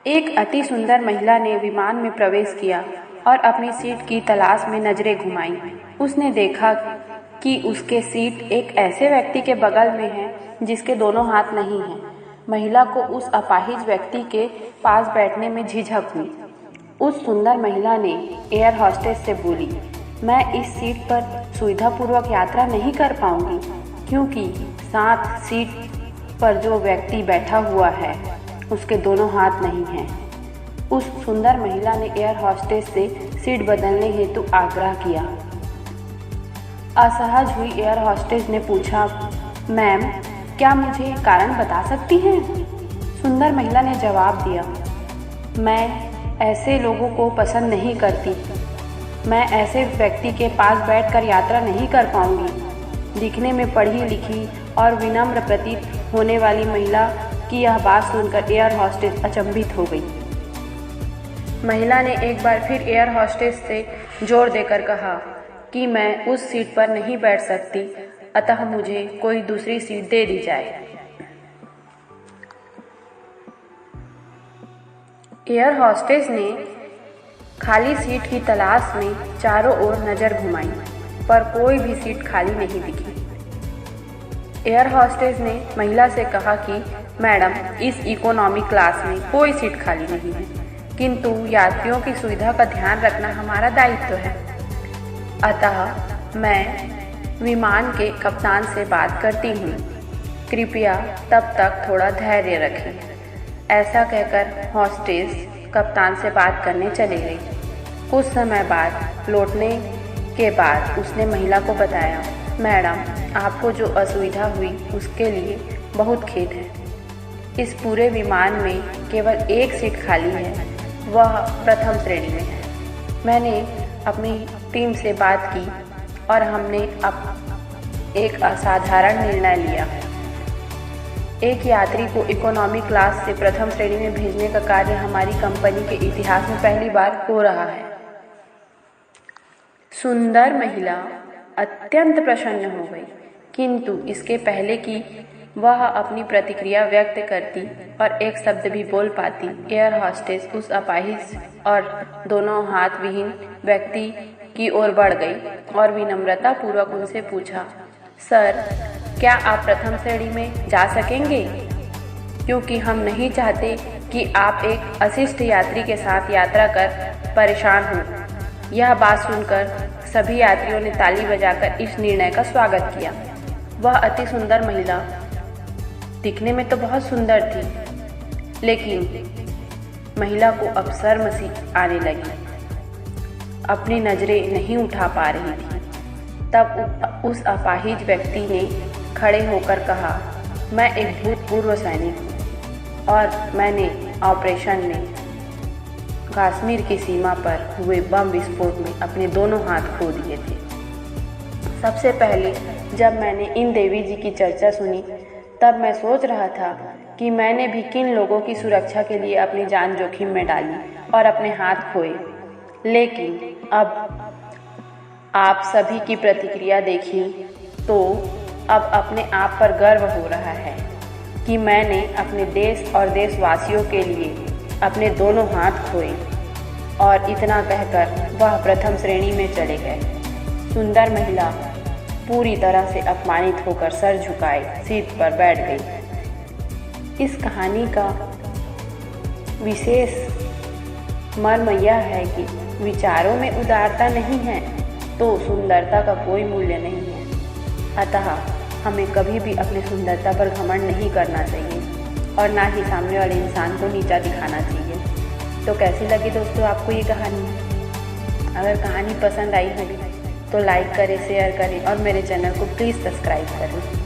एक अति सुंदर महिला ने विमान में प्रवेश किया और अपनी सीट की तलाश में नजरें घुमाईं। उसने देखा कि उसके सीट एक ऐसे व्यक्ति के बगल में है जिसके दोनों हाथ नहीं हैं। महिला को उस अपाहिज व्यक्ति के पास बैठने में झिझक हुई। उस सुंदर महिला ने एयर होस्टेस से बोली, मैं इस सीट पर सुविधापूर्वक यात्रा नहीं कर पाऊंगी क्योंकि साथ सीट पर जो व्यक्ति बैठा हुआ है उसके दोनों हाथ नहीं हैं। उस सुंदर महिला ने एयर होस्टेस से सीट बदलने हेतु आग्रह किया। असहज हुई एयर होस्टेस ने पूछा, मैम, क्या मुझे कारण बता सकती हैं? सुंदर महिला ने जवाब दिया, मैं ऐसे लोगों को पसंद नहीं करती। मैं ऐसे व्यक्ति के पास बैठकर यात्रा नहीं कर पाऊंगी। दिखने में पढ़ी लिखी और विनम्र प्रतीत होने वाली महिला की यह बात सुनकर एयर होस्टेस अचंभित हो गई। महिला ने एक बार फिर एयर होस्टेस से जोर देकर कहा कि मैं उस सीट पर नहीं बैठ सकती, अतः मुझे कोई दूसरी सीट दे दी जाए। एयर होस्टेस ने खाली सीट की तलाश में चारों ओर नजर घुमाई, पर कोई भी सीट खाली नहीं दिखी। एयर होस्टेस ने महिला से कहा कि मैडम, इस इकोनॉमी क्लास में कोई सीट खाली नहीं है, किंतु यात्रियों की सुविधा का ध्यान रखना हमारा दायित्व है। अतः मैं विमान के कप्तान से बात करती हूँ, कृपया तब तक थोड़ा धैर्य रखें। ऐसा कहकर हॉस्टेस कप्तान से बात करने चली गई। कुछ समय बाद लौटने के बाद उसने महिला को बताया, मैडम, आपको जो असुविधा हुई उसके लिए बहुत खेद है। इस पूरे विमान में केवल एक सीट खाली है, वह प्रथम श्रेणी में है। मैंने अपनी टीम से बात की और हमने अब एक असाधारण निर्णय लिया। एक यात्री को इकोनॉमी क्लास से प्रथम श्रेणी में भेजने का कार्य हमारी कंपनी के इतिहास में पहली बार हो रहा है। सुंदर महिला अत्यंत प्रसन्न हो गई, किंतु इसके पहले कि वह अपनी प्रतिक्रिया व्यक्त करती और एक शब्द भी बोल पाती, एयर होस्टेस उस अपाहिज और दोनों हाथ विहीन व्यक्ति की ओर बढ़ गई और विनम्रता पूर्वक उनसे पूछा, सर, क्या आप प्रथम श्रेणी में जा सकेंगे? क्योंकि हम नहीं चाहते कि आप एक अशिष्ट यात्री के साथ यात्रा कर परेशान हों। यह बात सुनकर सभी यात्रियों ने ताली बजाकर इस निर्णय का स्वागत किया। वह अति सुंदर महिला दिखने में तो बहुत सुंदर थी, लेकिन महिला को अब शर्म सी आने लगी। अपनी नजरें नहीं उठा पा रही थी। तब उस अपाहिज व्यक्ति ने खड़े होकर कहा, मैं एक भूतपूर्व सैनिक हूँ और मैंने ऑपरेशन में कश्मीर की सीमा पर हुए बम विस्फोट में अपने दोनों हाथ खो दिए थे। सबसे पहले जब मैंने इन देवी जी की चर्चा सुनी, तब मैं सोच रहा था कि मैंने भी किन लोगों की सुरक्षा के लिए अपनी जान जोखिम में डाली और अपने हाथ खोए। लेकिन अब आप सभी की प्रतिक्रिया देखी तो अब अपने आप पर गर्व हो रहा है कि मैंने अपने देश और देशवासियों के लिए अपने दोनों हाथ खोए। और इतना कहकर वह प्रथम श्रेणी में चले गए। सुंदर महिला पूरी तरह से अपमानित होकर सर झुकाए सीट पर बैठ गई। इस कहानी का विशेष मर्म यह है कि विचारों में उदारता नहीं है तो सुंदरता का कोई मूल्य नहीं है। अतः हमें कभी भी अपनी सुंदरता पर घमंड नहीं करना चाहिए और ना ही सामने वाले इंसान को नीचा दिखाना चाहिए। तो कैसी लगी दोस्तों आपको ये कहानी? अगर कहानी पसंद आई होगी तो लाइक करें, शेयर करें और मेरे चैनल को प्लीज़ सब्सक्राइब करें।